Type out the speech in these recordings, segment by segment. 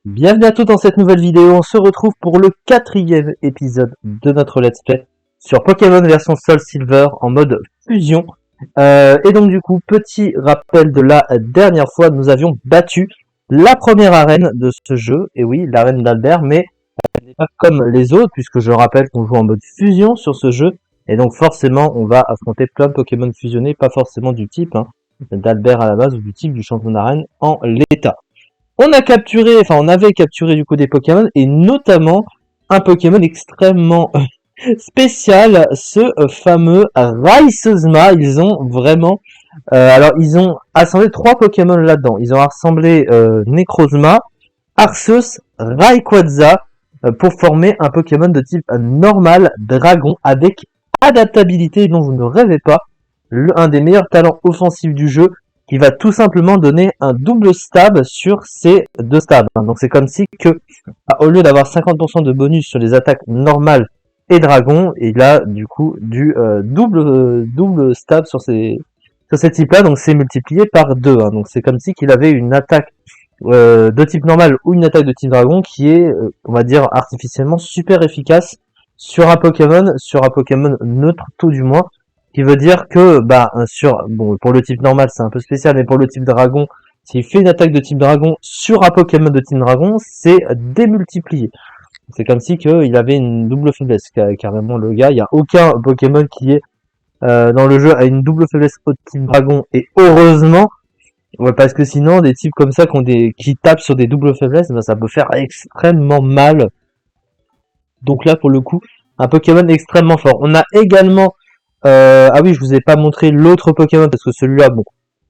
Bienvenue à tous dans cette nouvelle vidéo, on se retrouve pour le 4e épisode de notre Let's Play sur Pokémon version Soul Silver en mode fusion. Et donc du coup, petit rappel de la dernière fois, nous avions battu la première arène de ce jeu, et oui, l'arène d'Albert, mais elle n'est pas comme les autres, puisque je rappelle qu'on joue en mode fusion sur ce jeu, et donc forcément on va affronter plein de Pokémon fusionnés, pas forcément du type d'Albert à la base ou du type du champion d'arène en l'état. On avait capturé du coup des Pokémon et notamment un Pokémon extrêmement spécial, ce fameux Raisezma. Ils ont vraiment, alors ils ont assemblé 3 Pokémon là-dedans. Ils ont assemblé Necrozma, Arceus, Rayquaza pour former un Pokémon de type normal dragon avec adaptabilité dont vous ne rêvez pas, un des meilleurs talents offensifs du jeu qui va tout simplement donner un double stab sur ces 2 stabs. Donc c'est comme si que, au lieu d'avoir 50% de bonus sur les attaques normales et dragon, il a du coup du double stab sur ces types-là, donc c'est multiplié par 2. Donc c'est comme si qu'il avait une attaque de type normal ou une attaque de type dragon qui est, on va dire, artificiellement super efficace sur un Pokémon neutre tout du moins, qui veut dire que pour le type normal c'est un peu spécial, mais pour le type dragon, s'il fait une attaque de type dragon sur un Pokémon de type dragon, c'est démultiplié. C'est comme si il avait une double faiblesse carrément le gars. Il y a aucun Pokémon qui est dans le jeu a une double faiblesse au type dragon, et heureusement. Ouais, parce que sinon, des types comme ça qui tapent sur des doubles faiblesses, ça peut faire extrêmement mal. Donc là, pour le coup, un Pokémon extrêmement fort. On a également, ah oui, je vous ai pas montré l'autre Pokémon parce que celui-là, bon,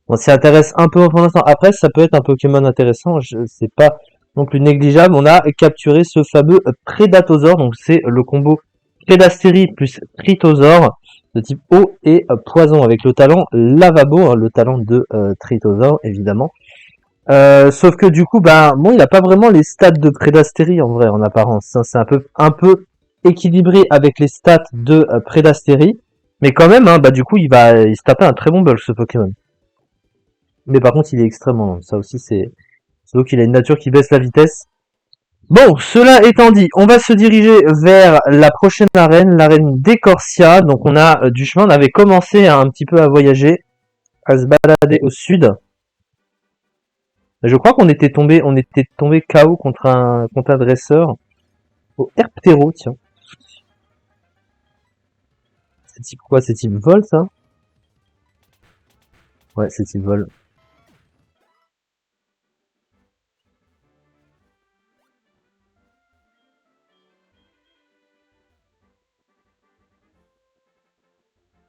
on s'y intéresse un peu pour l'instant. Après, ça peut être un Pokémon intéressant, c'est pas non plus négligeable. On a capturé ce fameux Predatosaur, donc c'est le combo Predastérie plus Tritosaur de type eau et poison avec le talent Lavabo, le talent de Tritosaur évidemment. Sauf que du coup, il a pas vraiment les stats de Predastérie en vrai en apparence. C'est un peu équilibré avec les stats de Predastérie, mais quand même, du coup, il se taper un très bon bulk ce Pokémon. Mais par contre, il est extrêmement lent. Ça aussi, c'est qu'il a une nature qui baisse la vitesse. Bon, cela étant dit, on va se diriger vers la prochaine arène, l'arène d'Ecorcia. Donc on a du chemin, on avait commencé un petit peu à voyager, à se balader au sud. Je crois qu'on était tombé KO contre un dresseur au Herptero, tiens. C'est type quoi? C'est type vol, ça? Ouais, c'est type vol.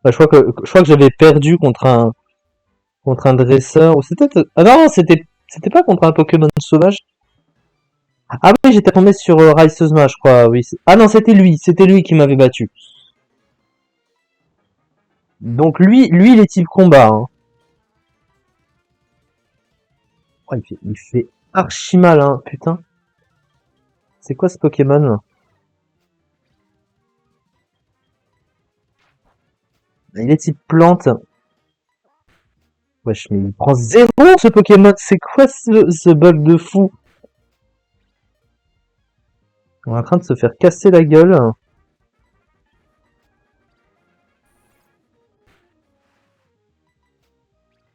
Je crois que j'avais perdu contre un dresseur. Ou c'était, ah non, c'était pas contre un Pokémon sauvage. Ah oui, j'étais tombé sur Raisezma, je crois, oui. Ah non, c'était lui qui m'avait battu. Donc lui, il est type combat, hein. Oh, il fait archi mal, hein, putain. C'est quoi ce Pokémon? Il est type plante. Wesh, mais il prend 0 ce Pokémon. C'est quoi ce bug de fou? On est en train de se faire casser la gueule.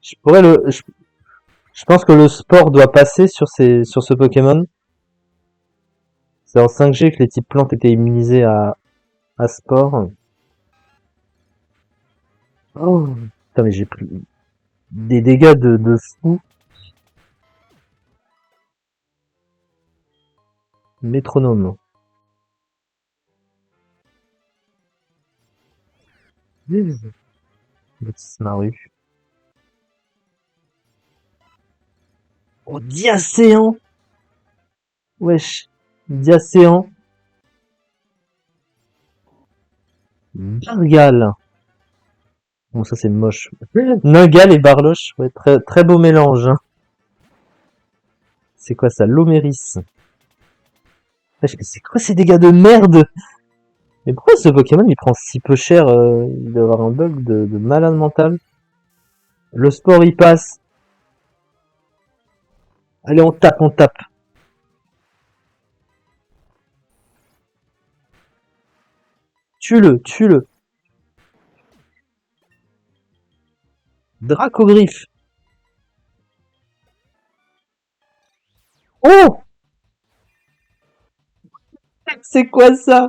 Je pourrais le, je pense que le sport doit passer sur ce Pokémon. C'est en 5G que les types plantes étaient immunisés à sport. Oh, putain, mais j'ai pris des dégâts de fou. Métronome. Baptiste Maru. Oh, Diacéan! Wesh. Diacéan. Bargal. Bon, ça c'est moche. Ningal et Barloche. Ouais, très, très beau mélange, hein. C'est quoi ça? Loméris. Wesh, mais c'est quoi ces dégâts de merde? Mais pourquoi ce Pokémon il prend si peu cher? Il doit avoir un bug de malade mental. Le sport il passe. Allez, on tape, on tape. Tue-le, tue-le. Dracogriffe. Oh! C'est quoi ça?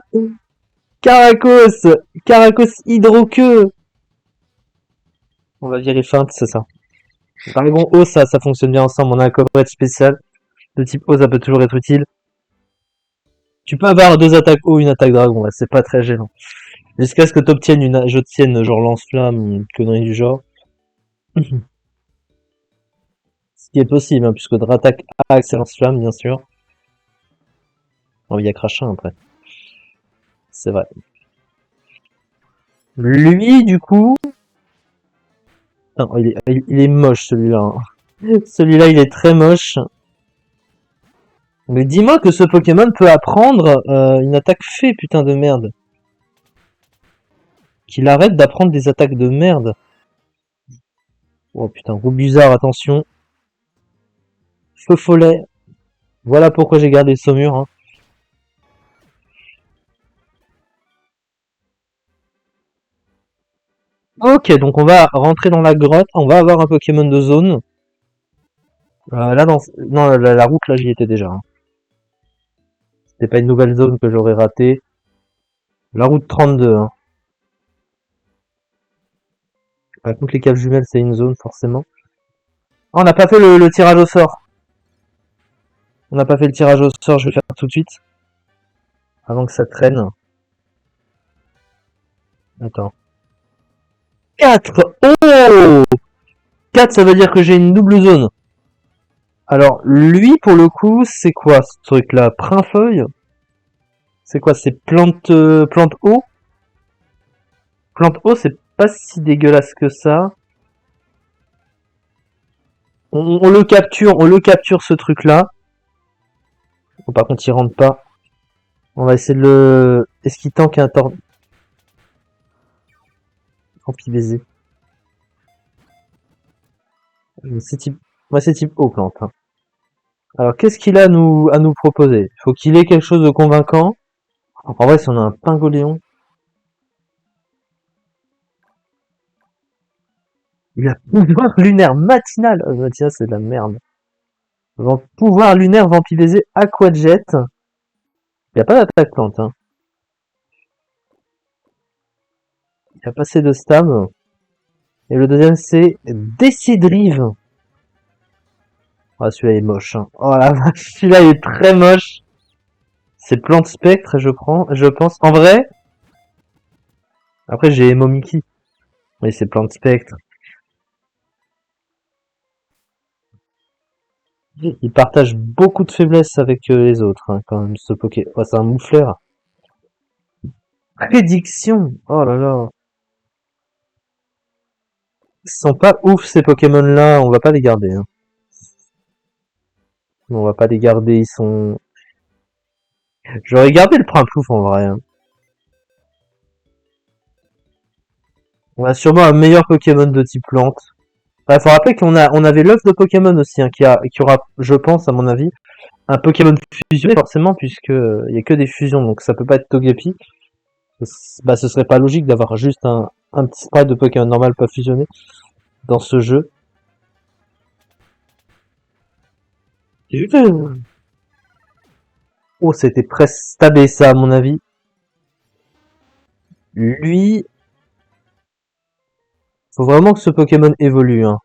Caracos! Caracos hydroqueux! On va virer feinte, c'est ça. Dragon eau, ça fonctionne bien ensemble. On a un coverage spécial. De type eau, ça peut toujours être utile. Tu peux avoir 2 attaques eau, une attaque dragon, ouais, c'est pas très gênant. Jusqu'à ce que j'obtienne genre lance-flamme ou une connerie du genre. Ce qui est possible, hein, puisque Dratak a accès lance-flamme, bien sûr. Oh, il y a Crachin après. C'est vrai. Lui, du coup... Non, il est moche, celui-là. Hein. Celui-là, il est très moche. Mais dis-moi que ce Pokémon peut apprendre une attaque fée, putain de merde. Qu'il arrête d'apprendre des attaques de merde. Oh putain, Roubuzard, attention. Feu follet. Voilà pourquoi j'ai gardé Saumur. Hein. Ok, donc on va rentrer dans la grotte. On va avoir un Pokémon de zone. Là, non, la route, là, j'y étais déjà. Hein. C'était pas une nouvelle zone que j'aurais ratée. La route 32. Hein. Par contre, les caves jumelles, c'est une zone, forcément. Oh, on n'a pas fait le tirage au sort. On n'a pas fait le tirage au sort, je vais faire tout de suite. Avant que ça traîne. Attends. 4! Oh! 4, ça veut dire que j'ai une double zone. Alors, lui, pour le coup, c'est quoi ce truc-là? Prinfeuille? C'est quoi? C'est plante eau? Plante eau, c'est pas si dégueulasse que ça. On le capture ce truc-là. Bon, par contre, il rentre pas. On va essayer de le... Est-ce qu'il tank un tort... Amphibésé. C'est type... Moi, c'est type eau, plante. Hein. Alors, qu'est-ce qu'il a à nous proposer? Faut qu'il ait quelque chose de convaincant. En vrai, si on a un Pingoléon... Il a pouvoir lunaire matinal. Oh, tiens, c'est de la merde. Pouvoir lunaire vampirisé Aquajet. Il n'y a pas d'attaque plante. Hein. Il a passé de stab. Et le deuxième, c'est Décidrive. Ah, celui-là est moche. Hein. Oh la vache, celui-là est très moche. C'est plante spectre, je pense. En vrai, après j'ai Emomiki. Mais c'est plante spectre. Il partage beaucoup de faiblesses avec les autres, hein, quand même, ce Poké. Oh, c'est un moufleur. Prédiction. Oh là là. Ils sont pas ouf ces Pokémon-là, on va pas les garder. Hein. On va pas les garder, ils sont... J'aurais gardé le Prinplouf en vrai. Hein. On a sûrement un meilleur Pokémon de type plante. Il faut rappeler on avait l'œuf de Pokémon aussi, hein, qui aura, je pense, à mon avis, un Pokémon fusionné forcément, puisque il y a que des fusions, donc ça peut pas être Togepi. Bah, ce serait pas logique d'avoir juste un petit sprite de Pokémon normal pas fusionné dans ce jeu. Oh, c'était presque stabé ça, à mon avis. Lui, faut vraiment que ce Pokémon évolue. Hein.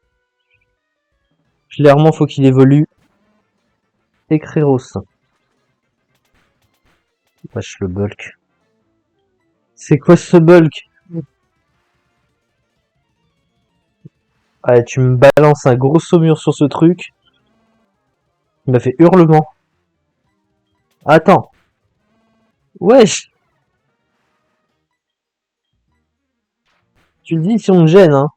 Clairement, faut qu'il évolue. Ekreros. Wesh, le bulk. C'est quoi ce bulk? Allez, tu me balances un gros saumur sur ce truc. Il m'a fait hurlement. Attends. Wesh. Tu le dis si on me gêne, hein.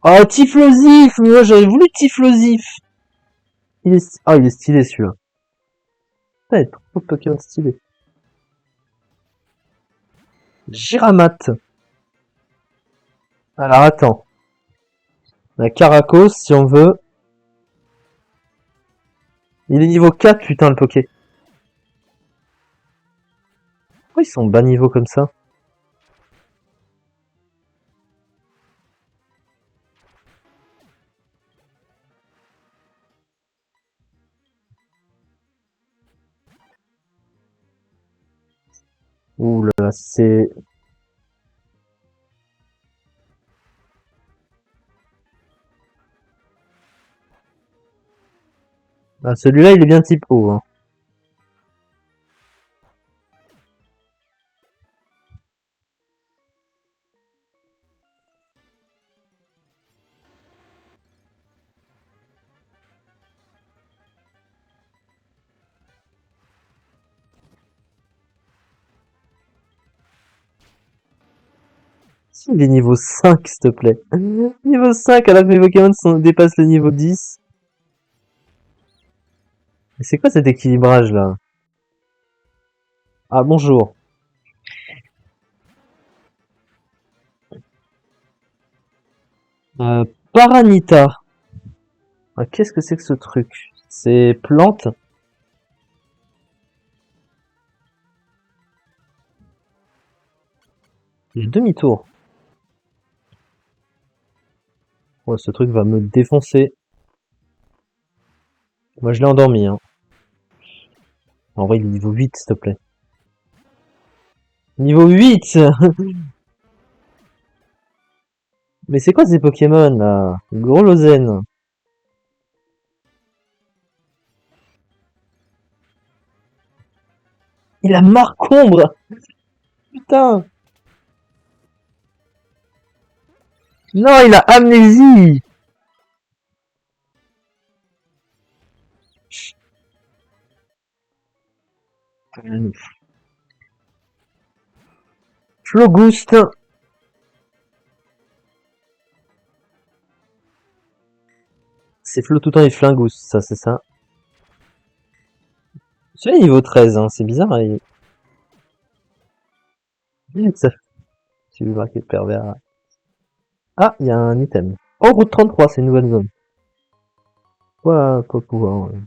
Oh, Typhlosif! Moi, j'aurais voulu Typhlosif! Il est stylé, celui-là. Putain, il y a trop de Pokémon stylés. Giramat. Alors, attends. La Caracos, si on veut. Il est niveau 4, putain, le Poké. Pourquoi ils sont bas niveau comme ça? Ouh là là, c'est... Ah, celui-là, il est bien type haut. Hein. Si, il est niveau 5, s'il te plaît. Niveau 5, alors que mes Pokémon dépassent le niveau 10. Mais c'est quoi cet équilibrage, là? Ah, bonjour. Euh, Paranita. Ah, qu'est-ce que c'est que ce truc? C'est plante? J'ai demi-tour. Ouais, ce truc va me défoncer. Moi, je l'ai endormi, hein. En vrai, il est niveau 8, s'il te plaît. Niveau 8! Mais c'est quoi ces Pokémon, là? Gros Lozen. Il a Marcombre! Putain! Non, il a Amnésie! Flogouste. C'est Flottoutan et Flingoust, ça, c'est ça. C'est niveau 13, hein, c'est bizarre. Ça... Si vous marquez pervers. Ah, il y a un item. Oh, route 33, c'est une nouvelle zone. Voilà, pas pouvoir. Ouais.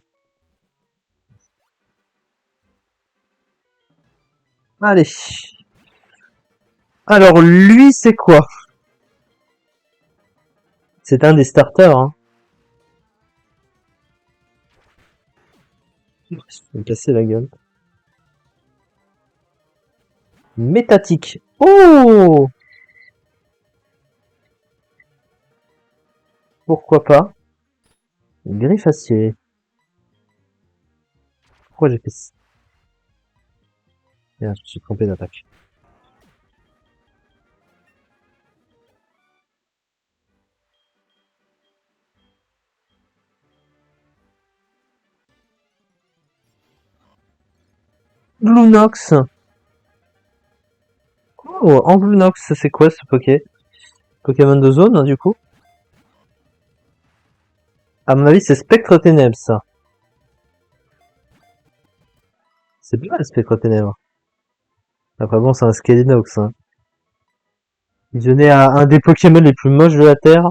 Allez. Alors, lui, c'est quoi? C'est un des starters, hein. Je vais me casser la gueule. Métatique. Oh! Pourquoi pas? Griffe acier. Pourquoi j'ai fait ça? Merde, je me suis trompé d'attaque. Glunox. Oh, Anglunox, c'est quoi ce Pokémon de zone, hein, du coup? À mon avis, c'est Spectre Ténèbres, ça. C'est bien le Spectre Ténèbres. Après bon, c'est un Skelenox, hein. Fusionné à un des Pokémon les plus moches de la Terre.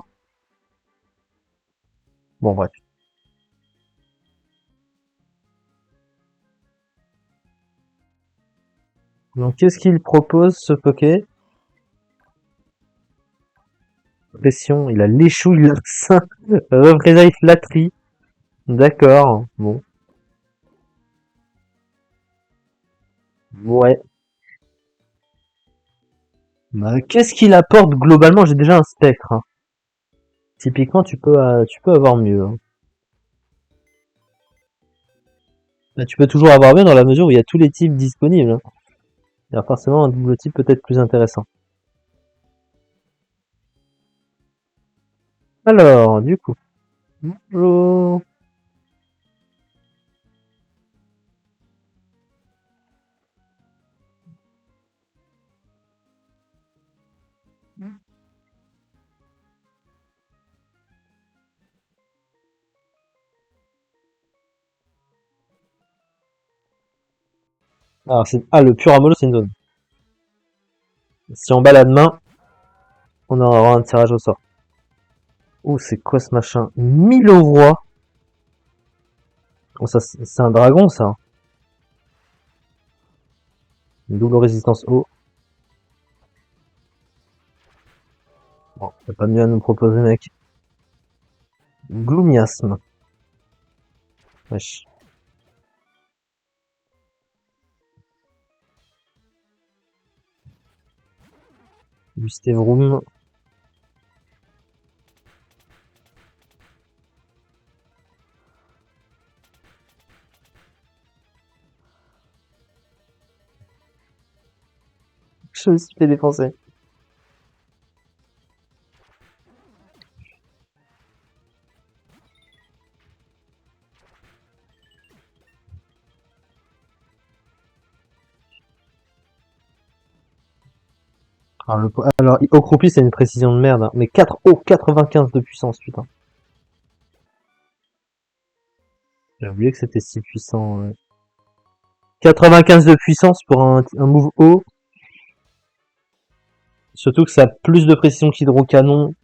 Bon, bref. Donc, qu'est-ce qu'il propose, ce Poké? Pression, il a l'échou, il a ça. Représailles flatterie. D'accord, bon. Ouais. Bah, qu'est-ce qu'il apporte globalement? J'ai déjà un spectre. Hein. Typiquement, tu peux avoir mieux. Hein. Bah, tu peux toujours avoir mieux dans la mesure où il y a tous les types disponibles. Hein. Alors forcément, un double type peut être plus intéressant. Alors, du coup. Bonjour. Alors, le pur Amolo, c'est une zone. Si on bat la main, on aura un tirage au sort. Oh, c'est quoi ce machin? 1000 au roi. Oh, ça, c'est un dragon, ça. Une double résistance eau. Bon, t'as pas mieux à nous proposer, mec. Gloomiasme. Wesh. Du Stevroom. Je me suis fait défoncer. Alors, Ocropi, c'est une précision de merde, hein. Mais 4 oh, 95 de puissance, putain. J'ai oublié que c'était si puissant. 95 de puissance pour un move haut. Surtout que ça a plus de précision qu'Hydrocanon.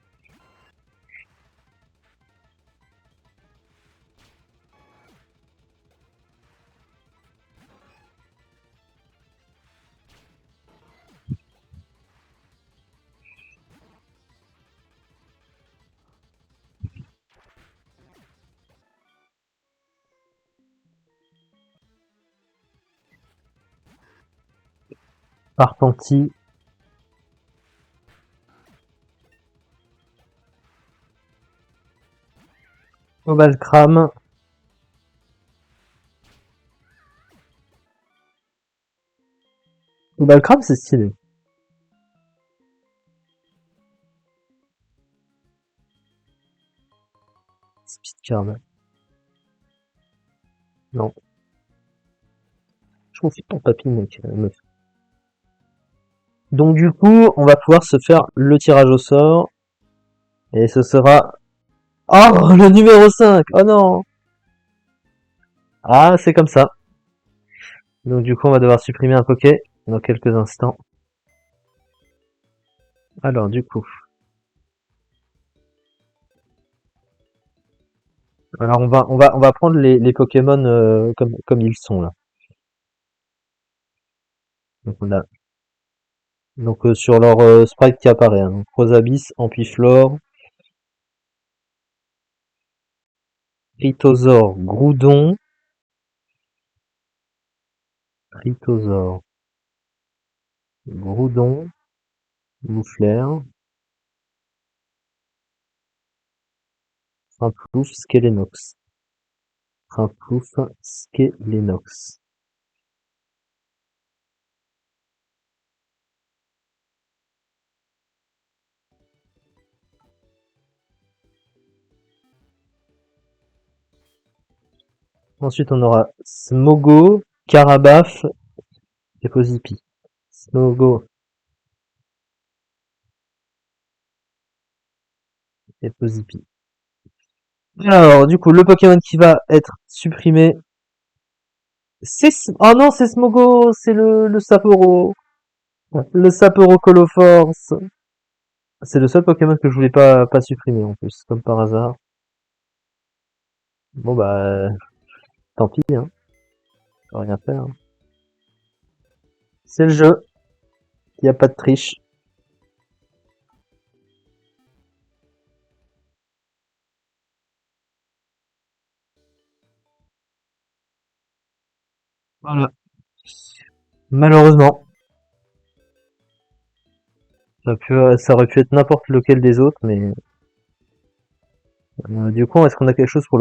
Partanti. Obalcram. Obalcram, c'est stylé. Speedcard. Non. Je m'en fous de ton papy, mec. Meuf. Donc du coup, on va pouvoir se faire le tirage au sort. Et ce sera... Oh, le numéro 5. Oh non. Ah, c'est comme ça. Donc du coup, on va devoir supprimer un Poké dans quelques instants. Alors du coup... Alors on va prendre les Pokémon comme ils sont là. Donc on a donc sur leur sprite qui apparaît, hein. Prosabis, Ampiflore, Rhitosaur, Groudon, Rhitosaur, Groudon, Moufleur, Trimplouf, Skelenox. Trimplouf, Skelenox. Ensuite on aura Smogo, Carabaf et Pozipi. Smogo et Pozipi. Alors du coup le Pokémon qui va être supprimé, c'est... Oh non, c'est Smogo, c'est le Sapporo. Le Sapporo Coloforce. C'est le seul Pokémon que je voulais pas supprimer en plus, comme par hasard. Bon bah, tant pis, hein. Je peux rien faire, hein. C'est le jeu. Il n'y a pas de triche. Voilà. Malheureusement. Ça aurait pu être n'importe lequel des autres, mais du coup, est-ce qu'on a quelque chose pour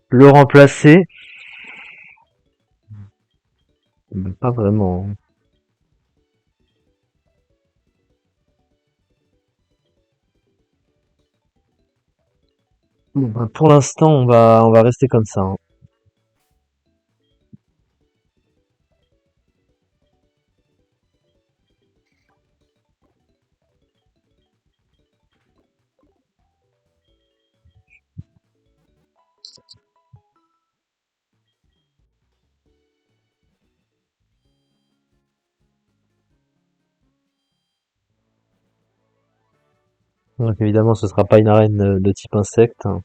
le remplacer? Pas vraiment. Bon, bah, pour l'instant, on va rester comme ça, hein. Donc évidemment, ce sera pas une arène de type insecte, hein.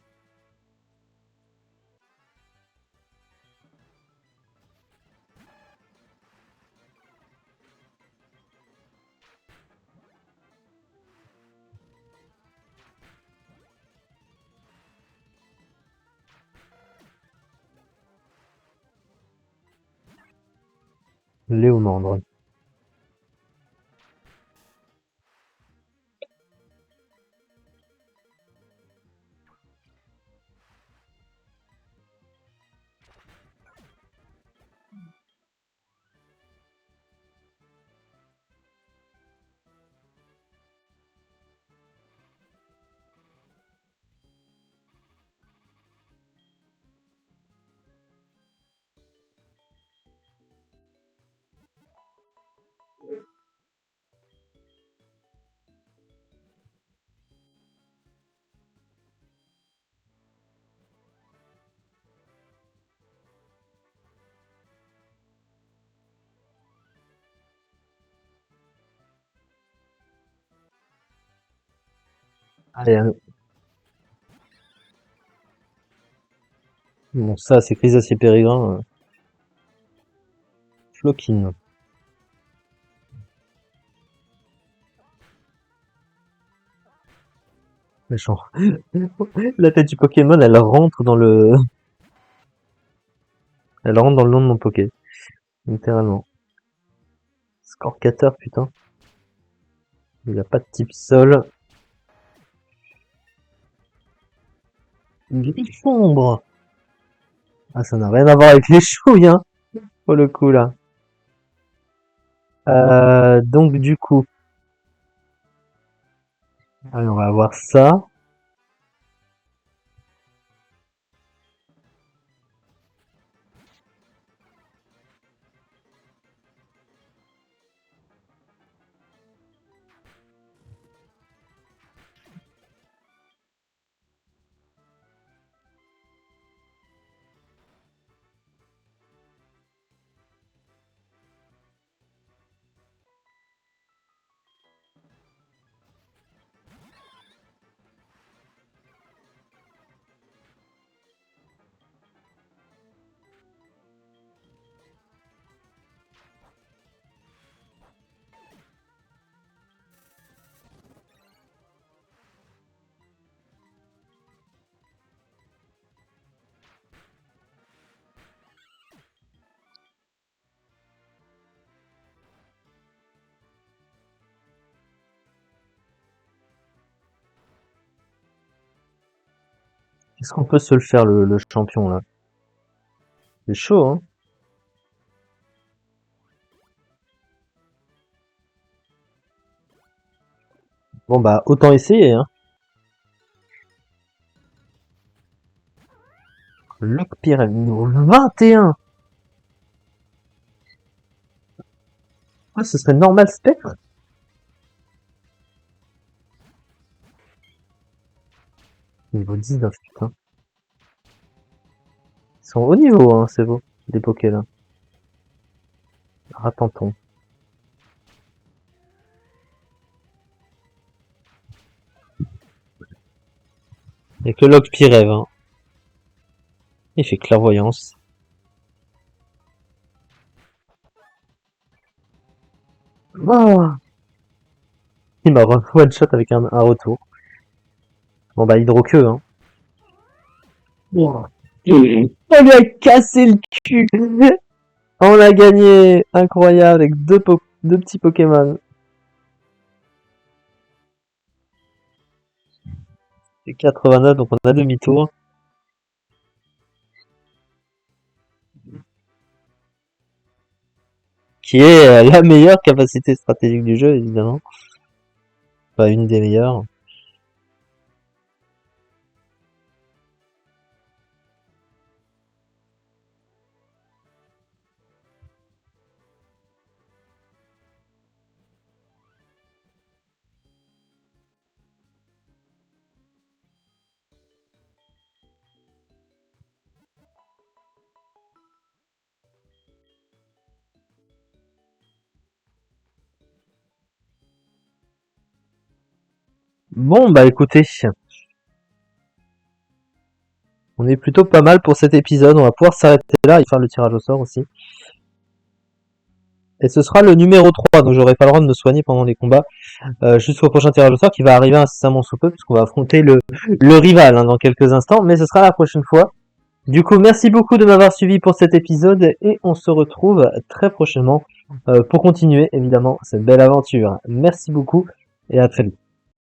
Léomandre. Allez, bon, ça, c'est Chrysacier Pérégrin. Floquine. Méchant. La tête du Pokémon, elle rentre dans le... Elle rentre dans le nom de mon Poké. Littéralement. Scorcateur, putain. Il a pas de type sol. Gris sombre. Ah, ça n'a rien à voir avec les chouilles, hein. Pour le coup, là. Donc, du coup. Allez, on va voir ça. Est-ce qu'on peut se le faire, le champion, là? C'est chaud, hein. Bon, bah, autant essayer, hein. Lockpire niveau 21. Ah, ce serait normal spectre? Niveau 19, putain. Ils sont haut niveau, hein, c'est beau. Les Poké, là. Ratanton. Il y a que Lockpire rêve, hein. Il fait clairvoyance. Oh, il m'a one shot avec un retour. Bon bah hydro-queue, hein. Oh. On lui a cassé le cul. On l'a gagné. Incroyable avec deux petits Pokémon. C'est 89, donc on a demi-tour. Qui est la meilleure capacité stratégique du jeu, évidemment. Enfin, une des meilleures. Bon, bah écoutez, on est plutôt pas mal pour cet épisode. On va pouvoir s'arrêter là et faire le tirage au sort aussi. Et ce sera le numéro 3, donc j'aurai pas le droit de me soigner pendant les combats. Jusqu'au prochain tirage au sort qui va arriver incessamment sous peu, puisqu'on va affronter le rival hein, dans quelques instants, mais ce sera la prochaine fois. Du coup, merci beaucoup de m'avoir suivi pour cet épisode et on se retrouve très prochainement pour continuer évidemment cette belle aventure. Merci beaucoup et à très vite.